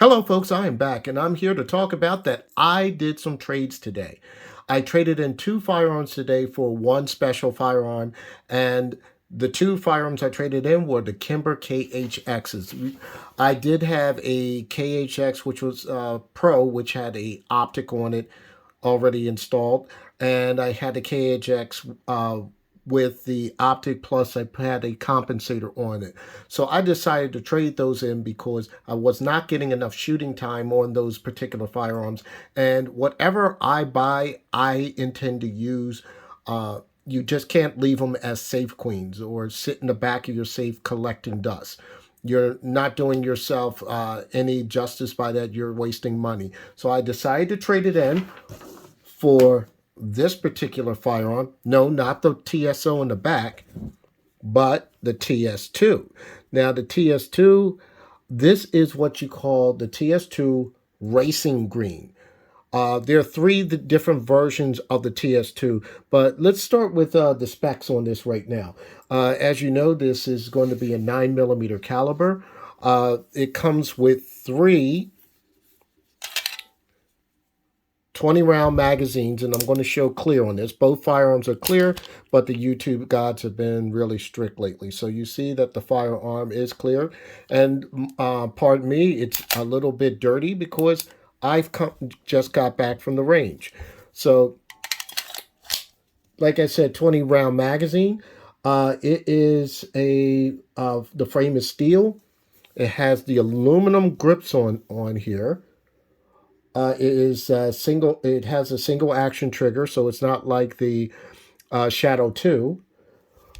Hello, folks. I am back, and I'm here to talk about that I did some trades today. I traded in two firearms today for one special firearm, and the two firearms I traded in were the Kimber KHXs. I did have a KHX, which was Pro, which had a optic on it already installed, and I had a KHX with the optic plus I had a compensator on it. So I decided to trade those in because I was not getting enough shooting time on those particular firearms. And whatever I buy, I intend to use. You just can't leave them as safe queens or sit in the back of your safe collecting dust. You're not doing yourself any justice by that. You're wasting money. So I decided to trade it in for this particular firearm. No, not the TSO in the back, but the TS2. Now, the TS2, this is what you call the TS2 Racing Green. There are three different versions of the TS2, but let's start with the specs on this right now. As you know, this is going to be a 9mm caliber. It comes with three 20-round magazines, and I'm going to show clear on this. Both firearms are clear, but the YouTube gods have been really strict lately. So you see that the firearm is clear. And pardon me, it's a little bit dirty because I've just got back from the range. So, like I said, 20-round magazine. It is the frame is steel. It has the aluminum grips on here. It is single. It has a single action trigger, so it's not like the Shadow 2.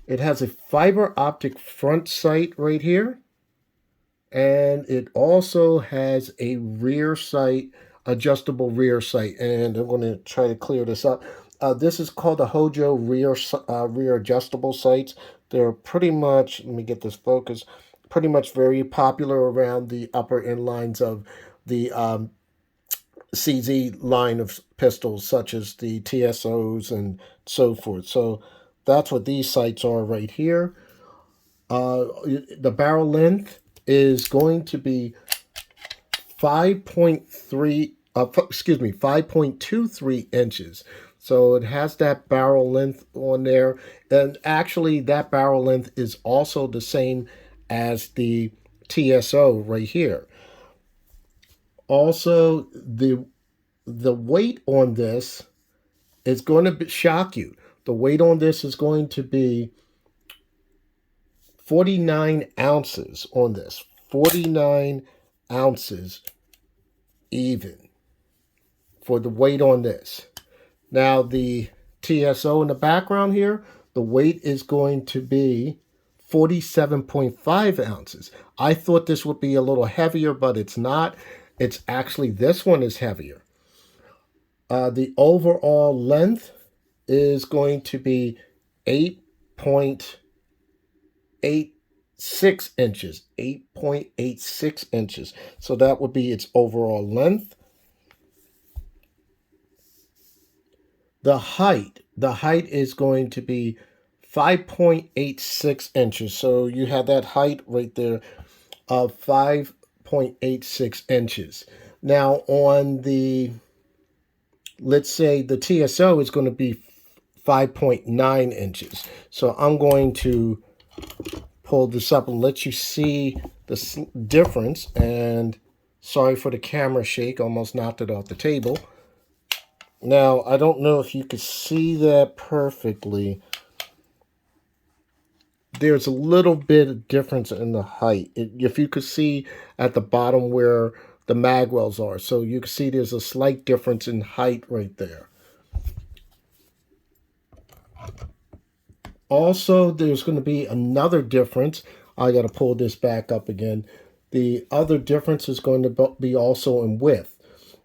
It has a fiber optic front sight right here, and it also has a rear sight, adjustable rear sight. And I'm going to try to clear this up. This is called the Hojo rear adjustable sights. They're pretty much, let me get this focus, pretty much very popular around the upper end lines of the CZ line of pistols, such as the TSOs and so forth. So that's what these sights are right here. The barrel length is going to be 5.3, 5.23 inches. So it has that barrel length on there. And actually, that barrel length is also the same as the TSO right here. Also, the weight on this is going to shock you. The weight on this is going to be 49 ounces on this. 49 ounces even for the weight on this. Now, the TSO in the background here, the weight is going to be 47.5 ounces. I thought this would be a little heavier, but it's not. It's actually, this one is heavier. The overall length is going to be 8.86 inches. 8.86 inches. So that would be its overall length. The height is going to be 5.86 inches. So you have that height right there of 5.86 inches. Now on the, let's say the TSO is going to be 5.9 inches. So I'm going to pull this up and let you see the difference. And sorry for the camera shake, almost knocked it off the table. Now, I don't know if you could see that perfectly. There's a little bit of difference in the height. If you could see at the bottom where the magwells are. So you can see there's a slight difference in height right there. Also, there's going to be another difference. I got to pull this back up again. The other difference is going to be also in width.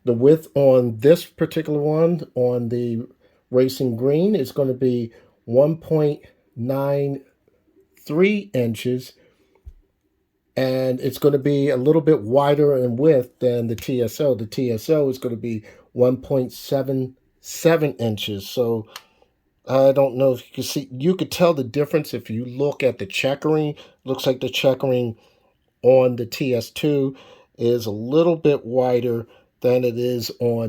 The width on this particular one, on the Racing Green, is going to be 1.93 inches. And it's going to be a little bit wider in width than the TSO. The TSO is going to be 1.77 inches. So I don't know if you can see. You could tell the difference if you look at the checkering. Looks like the checkering on the TS2 is a little bit wider than it is uh,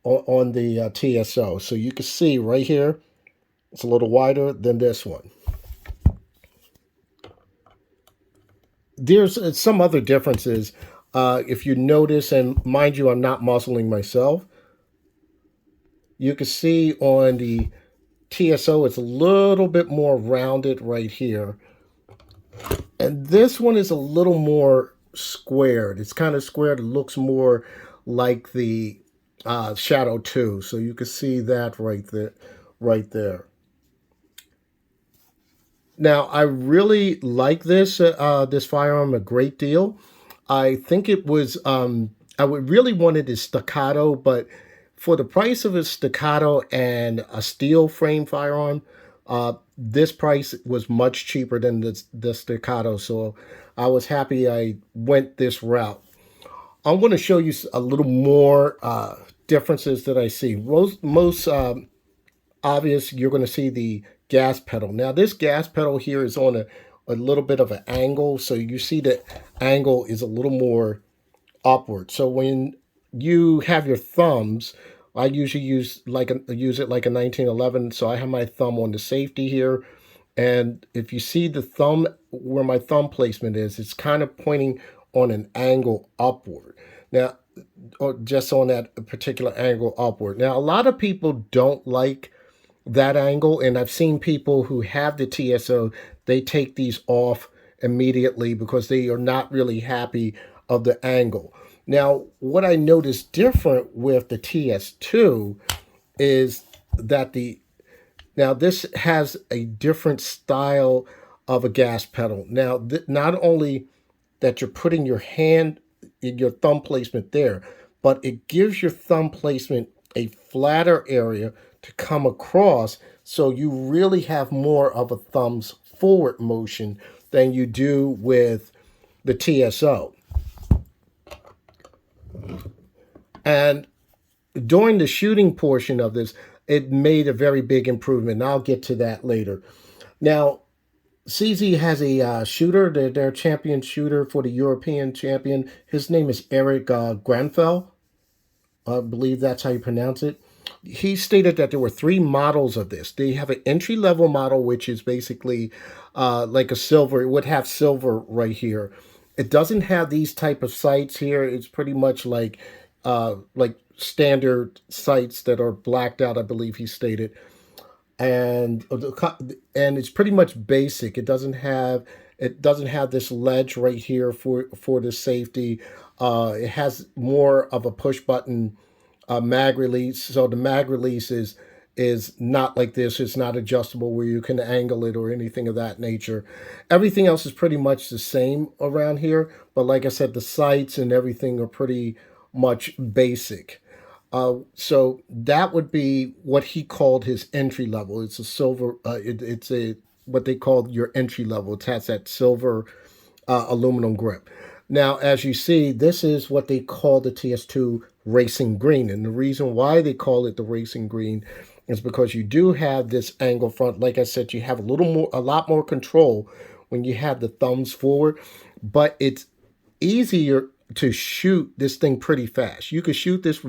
on the TSO. So you can see right here, it's a little wider than this one. There's some other differences. If you notice, and mind you, I'm not muzzling myself, you can see on the TSO it's a little bit more rounded right here. And this one is a little more squared. It's kind of squared. It looks more like the Shadow 2. So you can see that right there. Right there. Now, I really like this firearm a great deal. I think it was I would really wanted a staccato, but for the price of a staccato and a steel frame firearm, this price was much cheaper than the staccato. So I was happy I went this route. I'm going to show you a little more differences that I see. Most obvious, you're going to see the gas pedal. Now, this gas pedal here is on a little bit of an angle, so you see the angle is a little more upward. So when you have your thumbs, I usually use it like a 1911. So I have my thumb on the safety here, and if you see the thumb where my thumb placement is, it's kind of pointing on an angle upward. Now, or just on that particular angle upward. Now, a lot of people don't like that angle, and I've seen people who have the TSO, they take these off immediately because they are not really happy of the angle. Now, what I noticed different with the TS2 is that this has a different style of a gas pedal. Now, not only that you're putting your hand in your thumb placement there, but it gives your thumb placement a flatter area to come across, so you really have more of a thumb's forward motion than you do with the TSO. And during the shooting portion of this, it made a very big improvement. And I'll get to that later. Now, CZ has a shooter, their champion shooter for the European champion. His name is Eric Granfell. I believe that's how you pronounce it. He stated that there were three models of this. They have an entry level model, which is basically like a silver. It would have silver right here. It doesn't have these type of sights here. It's pretty much like standard sights that are blacked out, I believe he stated. And it's pretty much basic. It doesn't have this ledge right here for the safety. It has more of a push button mag release. So the mag release is not like this. It's not adjustable where you can angle it or anything of that nature. Everything else is pretty much the same around here. But like I said, the sights and everything are pretty much basic. So that would be what he called his entry level. It's a silver. It's a what they call your entry level. It has that silver aluminum grip. Now, as you see, this is what they call the TS2 Racing Green. And the reason why they call it the Racing Green is because you do have this angle front. Like I said, you have a lot more control when you have the thumbs forward, but it's easier to shoot this thing pretty fast. You can shoot this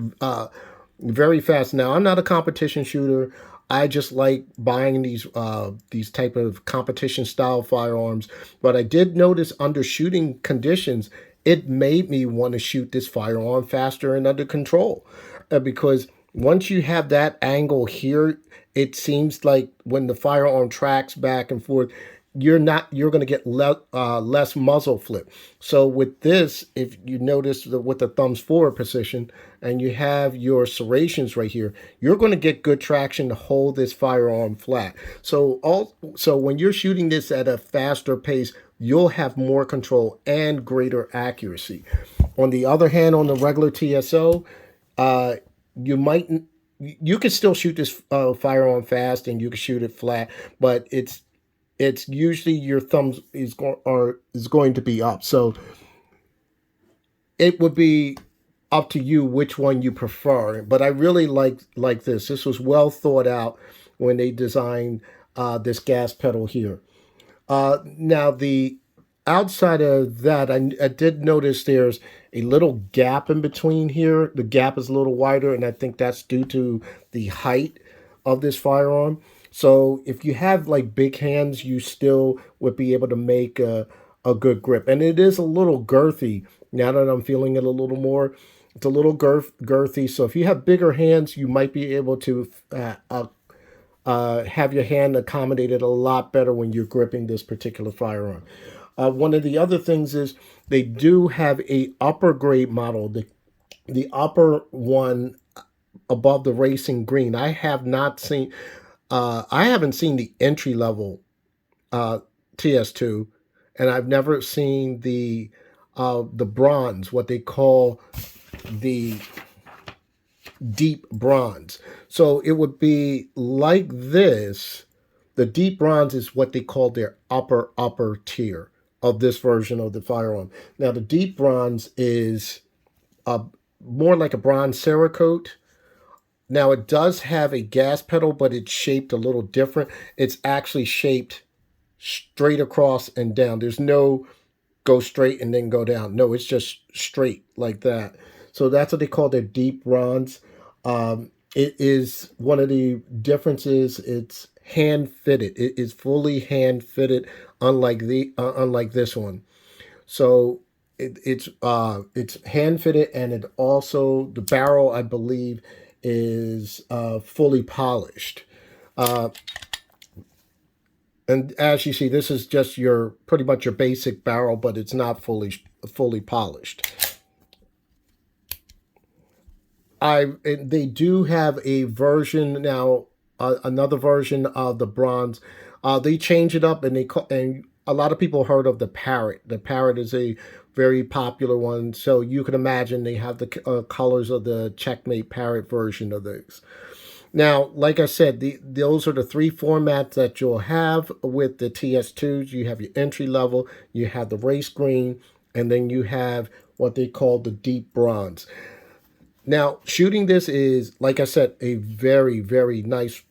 very fast. Now, I'm not a competition shooter. I just like buying these type of competition style firearms. But I did notice under shooting conditions, it made me want to shoot this firearm faster and under control, because once you have that angle here, it seems like when the firearm tracks back and forth, you're going to get less muzzle flip. So with this, if you notice with the thumbs forward position and you have your serrations right here, you're going to get good traction to hold this firearm flat. So when you're shooting this at a faster pace, you'll have more control and greater accuracy. On the other hand, on the regular TSO, uh, you might you can still shoot this firearm fast and you can shoot it flat, but it's usually your thumbs is going to be up. So it would be up to you which one you prefer. But I really like this. This was well thought out when they designed this gas pedal here. Now outside of that, I did notice there's a little gap in between here. The gap is a little wider, and I think that's due to the height of this firearm. So if you have like big hands, you still would be able to make a good grip. And it is a little girthy now that I'm feeling it a little more. It's a little girthy. So if you have bigger hands, you might be able to have your hand accommodated a lot better when you're gripping this particular firearm. One of the other things is they do have a upper grade model. The upper one above the racing green. I have not seen. I haven't seen the entry level uh, TS2, and I've never seen the bronze, what they call the deep bronze. So it would be like this. The deep bronze is what they call their upper tier of this version of the firearm. Now the deep bronze is uh, more like a bronze Cerakote. Now it does have a gas pedal, but it's shaped a little different. It's actually shaped straight across and down. There's no go straight and then go down. No, it's just straight like that. So that's what they call their deep bronze. It is one of the differences. It's hand fitted. It is fully hand fitted, unlike this one. So it's hand fitted, and it also the barrel I believe is fully polished. Uh, and as you see, this is just your pretty much your basic barrel, but it's not fully polished. They do have a version now, another version of the bronze. They change it up, and and a lot of people heard of the Parrot. The Parrot is a very popular one, so you can imagine they have the colors of the Checkmate Parrot version of this. Now, like I said, those are the three formats that you'll have with the TS2s. You have your entry level, you have the race green, and then you have what they call the deep bronze. Now, shooting this is, like I said, a very, very nice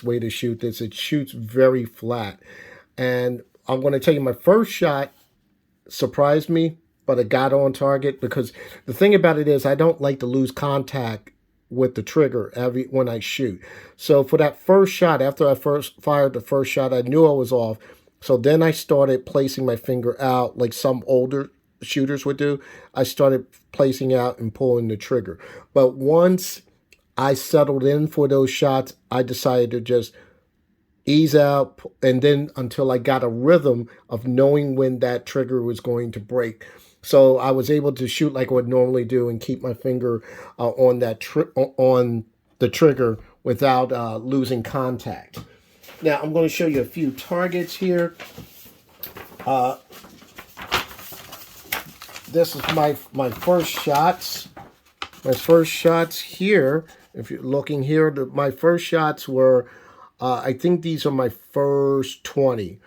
way to shoot this. It shoots very flat. And I'm going to tell you, my first shot surprised me, but it got on target because the thing about it is I don't like to lose contact with the trigger when I shoot. So for that first shot, after I first fired the first shot, I knew I was off. So then I started placing my finger out like some older shooters would do. I started placing out and pulling the trigger. But once I settled in for those shots, I decided to just ease out, and then until I got a rhythm of knowing when that trigger was going to break. So I was able to shoot like I would normally do and keep my finger on on the trigger without losing contact. Now I'm going to show you a few targets here. This is my first shots. My first shots here. If you're looking here, my first shots were. I think these are my first 20.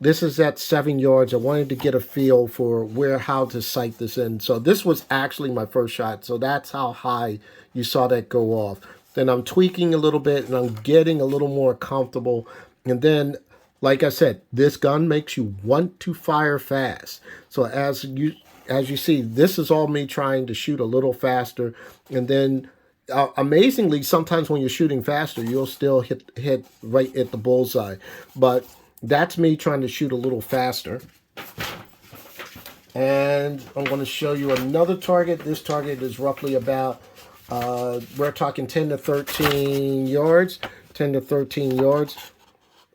This is at 7 yards. I wanted to get a feel for how to sight this in. So this was actually my first shot. So that's how high you saw that go off. Then I'm tweaking a little bit, and I'm getting a little more comfortable. And then, like I said, this gun makes you want to fire fast. So as you see, this is all me trying to shoot a little faster. And then amazingly, sometimes when you're shooting faster, you'll still hit right at the bullseye. But that's me trying to shoot a little faster. And I'm going to show you another target. This target is roughly about, we're talking 10 to 13 yards. 10 to 13 yards.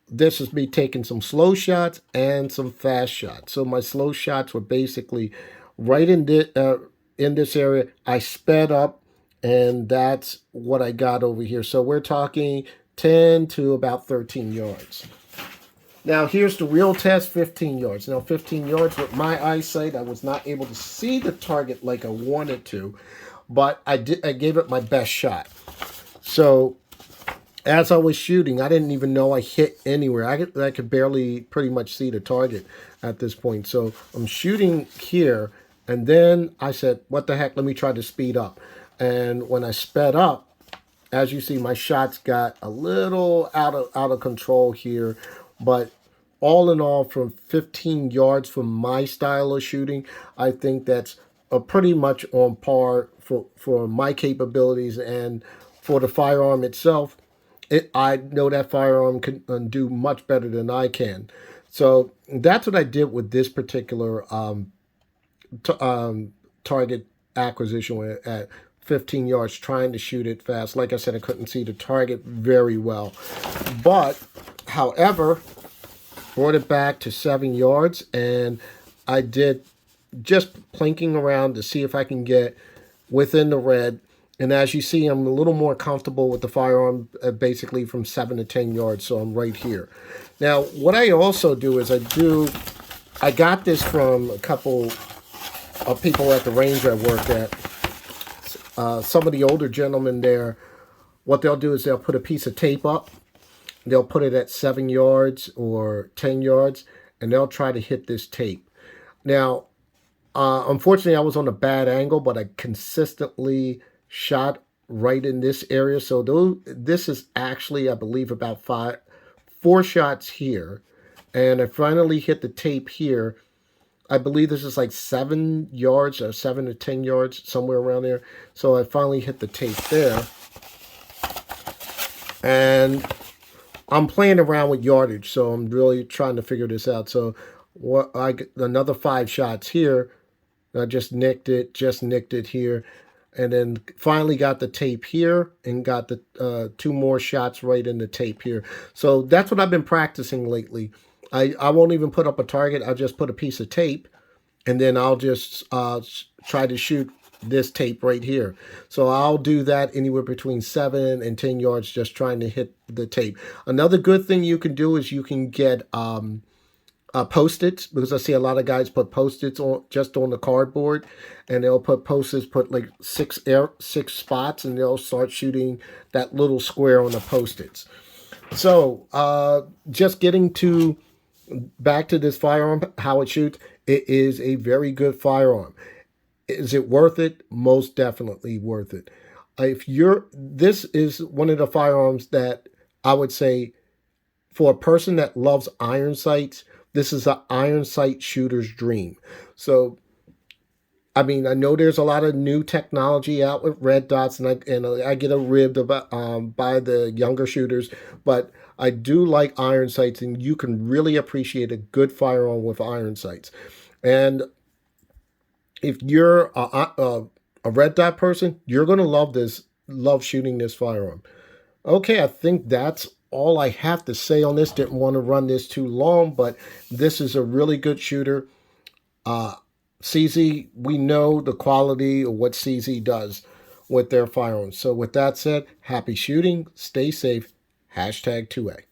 This is me taking some slow shots and some fast shots. So my slow shots were basically right in this area. I sped up, and that's what I got over here. So we're talking 10 to about 13 yards. Now here's the real test, 15 yards. Now 15 yards with my eyesight, I was not able to see the target like I wanted to, but I gave it my best shot. So as I was shooting, I didn't even know I hit anywhere. I could barely pretty much see the target at this point. So I'm shooting here, and then I said, what the heck, let me try to speed up. And when I sped up, as you see, my shots got a little out of control here, but all in all, from 15 yards from my style of shooting, I think that's pretty much on par for my capabilities and for the firearm itself. I know that firearm can do much better than I can. So that's what I did with this particular target acquisition at 15 yards, trying to shoot it fast. Like I said, I couldn't see the target very well. But, however, brought it back to 7 yards, and I did just plinking around to see if I can get within the red. And as you see, I'm a little more comfortable with the firearm basically from 7 to 10 yards, so I'm right here. Now, what I also do is I got this from a couple of people at the range I work at. Some of the older gentlemen there, what they'll do is they'll put a piece of tape up, they'll put it at 7 yards or 10 yards, and they'll try to hit this tape. Now, unfortunately, I was on a bad angle, but I consistently shot right in this area. So this is actually, I believe, about 4 shots here. And I finally hit the tape here. I believe this is like 7 yards or 7 to 10 yards, somewhere around there. So I finally hit the tape there. And I'm playing around with yardage, so I'm really trying to figure this out. So I get another 5 shots here. I just nicked it here. And then finally got the tape here and got the 2 more shots right in the tape here. So that's what I've been practicing lately. I won't even put up a target. I'll just put a piece of tape, and then I'll just try to shoot this tape right here. So I'll do that anywhere between 7 and 10 yards, just trying to hit the tape. Another good thing you can do is you can get Post-its, because I see a lot of guys put Post-its just on the cardboard, and they'll put Post-its, put like 6 spots, and they'll start shooting that little square on the Post-its. So just getting back to this firearm, how it shoots. It is a very good firearm. Is it worth it? Most definitely worth it. This is one of the firearms that I would say, for a person that loves iron sights, this is an iron sight shooter's dream. So, I mean, I know there's a lot of new technology out with red dots, and I get a ribbed about by the younger shooters, but I do like iron sights, and you can really appreciate a good firearm with iron sights. And if you're a red dot person, you're going to love shooting this firearm. Okay, I think that's all I have to say on this. Didn't want to run this too long, but this is a really good shooter. CZ, we know the quality of what CZ does with their firearms. So with that said, happy shooting, stay safe, #2A.